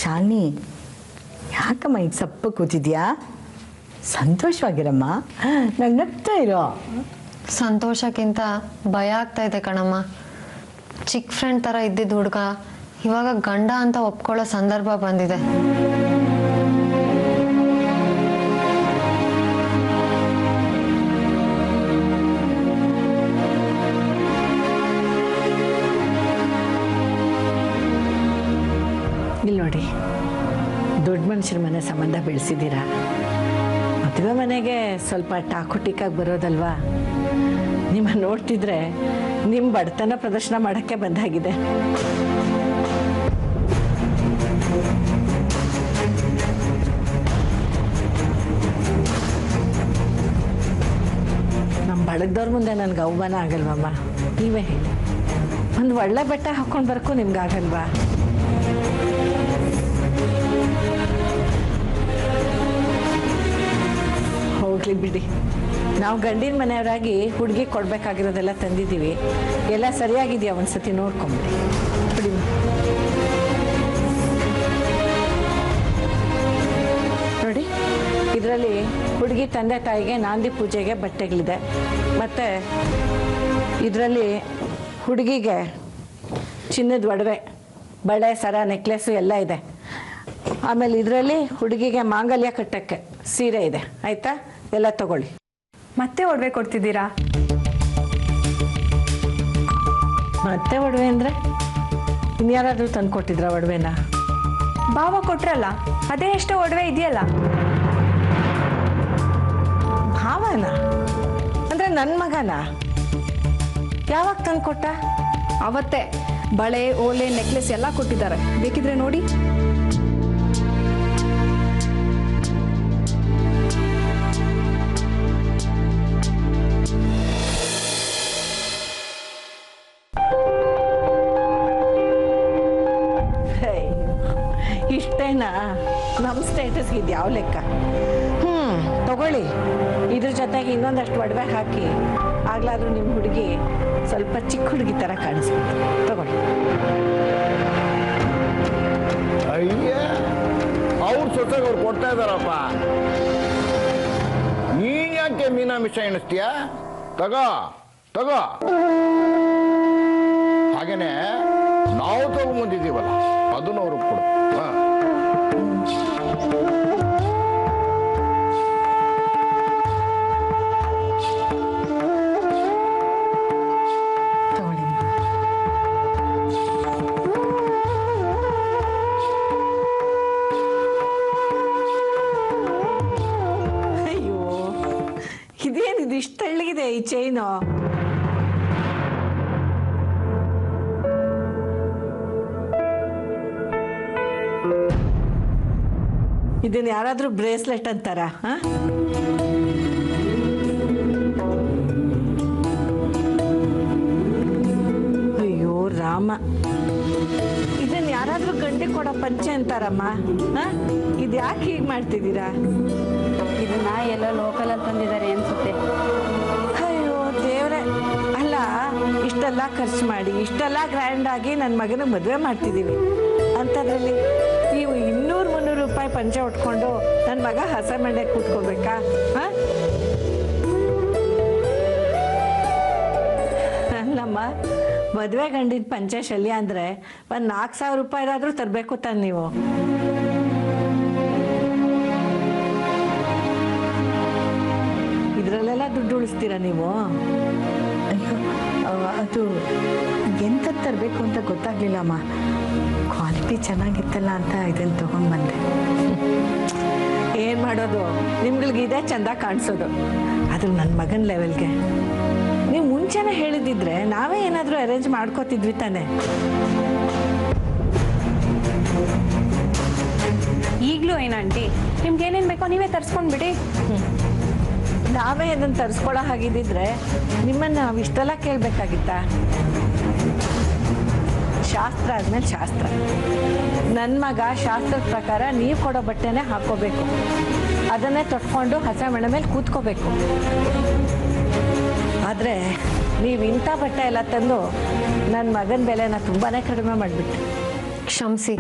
ಶಾಲಿನಿ, ಯಾಕಮ್ಮ ಈಗ ಸಪ್ಪ ಕೂತಿದ್ಯಾ? ಸಂತೋಷವಾಗಿರಮ್ಮ, ನಂಗೆ ನಗ್ತಾ ಇರೋ. ಸಂತೋಷಕ್ಕಿಂತ ಭಯ ಆಗ್ತಾ ಇದೆ ಕಣಮ್ಮ. ಚಿಕ್ಕ ಫ್ರೆಂಡ್ ಥರ ಇದ್ದಿದ್ದ ಹುಡುಗ ಇವಾಗ ಗಂಡ ಅಂತ ಒಪ್ಕೊಳ್ಳೋ ಸಂದರ್ಭ ಬಂದಿದೆ. ಇಲ್ಲಿ ನೋಡಿ, ದೊಡ್ಡ ಮನುಷ್ಯರ ಮನೆ ಸಂಬಂಧ ಬೆಳೆಸಿದ್ದೀರಾ. ಮದುವೆ ಮನೆಗೆ ಸ್ವಲ್ಪ ಟಾಕು ಟೀಕಾಗಿ ಬರೋದಲ್ವಾ? ನಿಮ್ಮ ನೋಡ್ತಿದ್ರೆ ನಿಮ್ಮ ಬಡತನ ಪ್ರದರ್ಶನ ಮಾಡೋಕ್ಕೆ ಬಂದಾಗಿದೆ. ನಮ್ಮ ಬಡಗ್ದವ್ರ ಮುಂದೆ ನನಗೆ ಅವಮಾನ ಆಗಲ್ವಮ್ಮ? ನೀವೇ ಹೇಳಿ. ಒಂದು ಒಳ್ಳೆ ಬಟ್ಟೆ ಹಾಕ್ಕೊಂಡು ಬರೋಕ್ಕೂ ನಿಮ್ಗಾಗಲ್ವಾ? ಹೋಗ್ಲಿ ಬಿಡಿ, ನಾವು ಗಂಡಿನ ಮನೆಯವರಾಗಿ ಹುಡುಗಿ ಕೊಡ್ಬೇಕಾಗಿರೋದೆಲ್ಲ ತಂದಿದ್ದೀವಿ. ಎಲ್ಲ ಸರಿಯಾಗಿದೆಯಾ ಒಂದ್ಸತಿ ನೋಡ್ಕೊಂಬಿಡಿ. ಬಿಡಿ ನೋಡಿ, ಇದರಲ್ಲಿ ಹುಡುಗಿ ತಂದೆ ತಾಯಿಗೆ ನಾಂದಿ ಪೂಜೆಗೆ ಬಟ್ಟೆಗಳಿದೆ. ಮತ್ತು ಇದರಲ್ಲಿ ಹುಡುಗಿಗೆ ಚಿನ್ನದ ಒಡವೆ, ಬಳೆ, ಸರ, ನೆಕ್ಲೆಸ್ಸು ಎಲ್ಲ ಇದೆ. ಆಮೇಲೆ ಇದರಲ್ಲಿ ಹುಡುಗಿಗೆ ಮಾಂಗಲ್ಯ ಕಟ್ಟಕ್ಕೆ ಸೀರೆ ಇದೆ. ಆಯಿತಾ? ಎಲ್ಲ ತಗೊಳ್ಳಿ. ಮತ್ತೆ ಒಡವೆ ಕೊಡ್ತಿದ್ದೀರಾ? ಮತ್ತೆ ಒಡವೆ ಅಂದರೆ ಇನ್ಯಾರಾದರೂ ತಂದು ಕೊಟ್ಟಿದ್ರಾ ಒಡವೆನ? ಭಾವ ಕೊಟ್ರಲ್ಲ, ಅದೇ ಎಷ್ಟೋ ಒಡವೆ ಇದೆಯಲ್ಲ. ಭಾವನ ಅಂದರೆ ನನ್ನ ಮಗನ? ಯಾವಾಗ ತಂದು ಕೊಟ್ಟ? ಅವತ್ತೇ ಬಳೆ, ಓಲೆ, ನೆಕ್ಲೆಸ್ ಎಲ್ಲ ಕೊಟ್ಟಿದ್ದಾರೆ. ಬೇಕಿದ್ರೆ ನೋಡಿ. ಇಷ್ಟೇನಾ? ನಮ್ಮ ಸ್ಟೇಟಸ್ಗೆ ಇದು ಯಾವ ಲೆಕ್ಕ? ತಗೊಳ್ಳಿ. ಇದ್ರ ಜೊತೆಗೆ ಇನ್ನೊಂದಷ್ಟು ಒಡವೆ ಹಾಕಿ, ಆಗ್ಲಾದ್ರೂ ನಿಮ್ಮ ಹುಡುಗಿ ಸ್ವಲ್ಪ ಚಿಕ್ಕ ಹುಡುಗಿ ಥರ ಕಾಣಿಸ್ಬೇಕು. ತಗೊಳ್ಳಿ. ಅಯ್ಯ, ಅವ್ರ ಸೊಸೆಗೆ ಅವ್ರು ಕೊಡ್ತಾ ಇದ್ದಾರಪ್ಪ. ನೀನ್ ಯಾಕೆ ಮೀನಾ ಮಿಷ ಎಣಿಸ್ತೀಯ? ತಗೋ ತಗೋ. ಹಾಗೇನೆ ನಾವು ತಗೊಂಬಂದಿದ್ದೀವಲ್ಲ, ಅದನ್ನು ಅವ್ರಿಗೆ ಕೊಡು. ಅಯ್ಯೋ, ಇದೇನಿದು ಇಷ್ಟು ತೆಳ್ಳಗಿದೆ ಈ ಚೈನು? ಇದನ್ನ ಯಾರಾದ್ರೂ ಬ್ರೇಸ್ಲೆಟ್ ಅಂತಾರ? ಅಯ್ಯೋ ರಾಮ, ಇದನ್ನ ಯಾರಾದ್ರೂ ಗಂಡಿಗೆ ಕೊಡೋ ಪಂಚೆ ಅಂತಾರಮ್ಮ? ಇದು ಯಾಕೆ ಹೀಗೆ ಮಾಡ್ತಿದ್ದೀರಾ? ಇದನ್ನ ಎಲ್ಲೋ ಲೋಕಲಲ್ಲಿ ತಂದಿದ್ದಾರೆ ಅನ್ಸುತ್ತೆ. ಅಯ್ಯೋ ದೇವ್ರೆ, ಅಲ್ಲ ಇಷ್ಟೆಲ್ಲ ಖರ್ಚು ಮಾಡಿ ಇಷ್ಟೆಲ್ಲ ಗ್ರ್ಯಾಂಡ್ ಆಗಿ ನನ್ನ ಮಗನ ಮದುವೆ ಮಾಡ್ತಿದ್ದೀವಿ. ಅಂಥದ್ರಲ್ಲಿ ನೀವು 200-300 ರೂಪಾಯಿ ಪಂಚೆ ಉಟ್ಕೊಂಡು ನನ್ನ ಮಗ ಹಸ ಮಂಡೆ ಕೂತ್ಕೋಬೇಕಾ? ಅಲ್ಲಮ್ಮ, ಮದುವೆ ಗಂಡಿನ ಪಂಚೆ ಶಲ್ಯ ಅಂದರೆ ಒಂದು 4,000 ರೂಪಾಯಿದಾದ್ರೂ ತರಬೇಕು ತಾನೆ ನೀವು? ಇದರಲ್ಲೆಲ್ಲ ದುಡ್ಡು ಉಳಿಸ್ತೀರಾ ನೀವು? ಅಯ್ಯೋ, ಅದು ಎಂತ ತರಬೇಕು ಅಂತ ಗೊತ್ತಾಗ್ಲಿಲ್ಲಮ್ಮ. ಕ್ವಾಲಿಟಿ ಚೆನ್ನಾಗಿತ್ತಲ್ಲ ಅಂತ ಇದನ್ನು ತಗೊಂಡ್ಬಂದೆ. ಏನು ಮಾಡೋದು, ನಿಮ್ಗಳಿಗೆ ಇದೇ ಚಂದ ಕಾಣಿಸೋದು. ಅದು ನನ್ನ ಮಗನ ಲೆವೆಲ್ಗೆ ನೀವು ಮುಂಚೆನೇ ಹೇಳಿದಿದ್ರೆ ನಾವೇ ಏನಾದರೂ ಅರೇಂಜ್ ಮಾಡ್ಕೋತಿದ್ವಿ ತಾನೆ. ಈಗಲೂ ಏನಂಟಿ, ನಿಮ್ಗೆ ಏನೇನು ಬೇಕೋ ನೀವೇ ತರಿಸ್ಕೊಂಡ್ಬಿಡಿ. ನಾವೇ ಇದನ್ನು ತರಿಸ್ಕೊಳ್ಳೋ ಹಾಗಿದ್ದಿದ್ರೆ ನಿಮ್ಮನ್ನು ನಾವು ಇಷ್ಟೆಲ್ಲ ಕೇಳಬೇಕಾಗಿತ್ತಾ? ಶಾಸ್ತ್ರ ಆದಮೇಲೆ ಶಾಸ್ತ್ರ. ನನ್ನ ಮಗ ಶಾಸ್ತ್ರದ ಪ್ರಕಾರ ನೀವು ಕೊಡೋ ಬಟ್ಟೆನೇ ಹಾಕ್ಕೋಬೇಕು. ಅದನ್ನೇ ತೊಟ್ಕೊಂಡು ಹಸ ಮಣೆ ಮೇಲೆ ಕೂತ್ಕೋಬೇಕು. ಆದರೆ ನೀವು ಇಂಥ ಬಟ್ಟೆ ಎಲ್ಲ ತಂದು ನನ್ನ ಮಗನ ಬೆಲೆನ ತುಂಬಾ ಕಡಿಮೆ ಮಾಡಿಬಿಟ್ಟು. ಕ್ಷಮಿಸಿ.